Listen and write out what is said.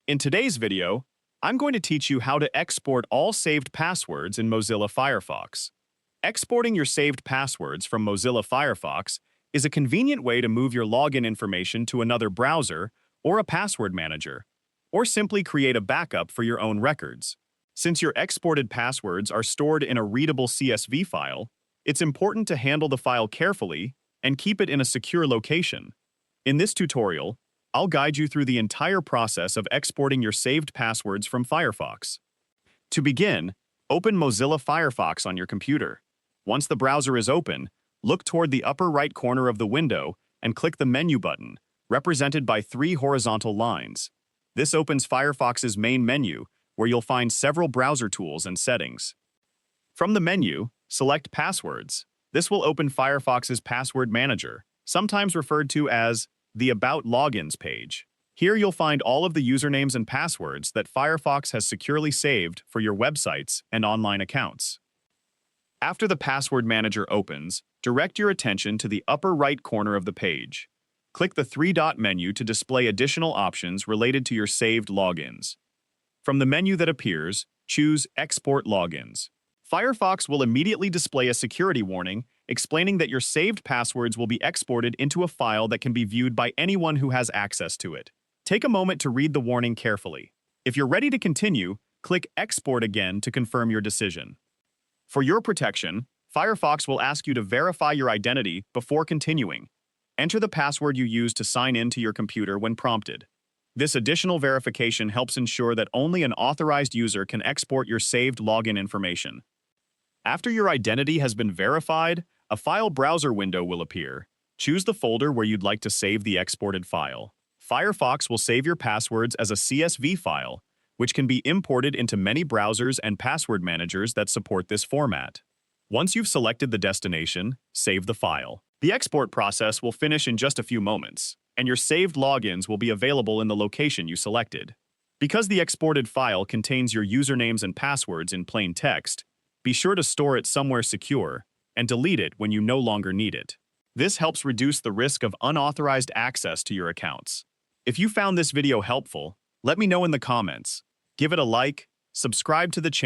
In today's video, I'm going to teach you how to export all saved passwords in Mozilla Firefox. Exporting your saved passwords from Mozilla Firefox is a convenient way to move your login information to another browser or a password manager, or simply create a backup for your own records. Since your exported passwords are stored in a readable CSV file, it's important to handle the file carefully and keep it in a secure location. In this tutorial, I'll guide you through the entire process of exporting your saved passwords from Firefox. To begin, open Mozilla Firefox on your computer. Once the browser is open, look toward the upper right corner of the window and click the menu button, represented by 3 horizontal lines. This opens Firefox's main menu, where you'll find several browser tools and settings. From the menu, select Passwords. This will open Firefox's Password Manager, sometimes referred to as the About Logins page. Here you'll find all of the usernames and passwords that Firefox has securely saved for your websites and online accounts. After the Password Manager opens, direct your attention to the upper right corner of the page. Click the 3-dot menu to display additional options related to your saved logins. From the menu that appears, choose Export Logins. Firefox will immediately display a security warning explaining that your saved passwords will be exported into a file that can be viewed by anyone who has access to it. Take a moment to read the warning carefully. If you're ready to continue, click Export again to confirm your decision. For your protection, Firefox will ask you to verify your identity before continuing. Enter the password you use to sign in to your computer when prompted. This additional verification helps ensure that only an authorized user can export your saved login information. After your identity has been verified, a file browser window will appear. Choose the folder where you'd like to save the exported file. Firefox will save your passwords as a CSV file, which can be imported into many browsers and password managers that support this format. Once you've selected the destination, save the file. The export process will finish in just a few moments, and your saved logins will be available in the location you selected. Because the exported file contains your usernames and passwords in plain text, be sure to store it somewhere secure and delete it when you no longer need it. This helps reduce the risk of unauthorized access to your accounts. If you found this video helpful, let me know in the comments. Give it a like, subscribe to the channel,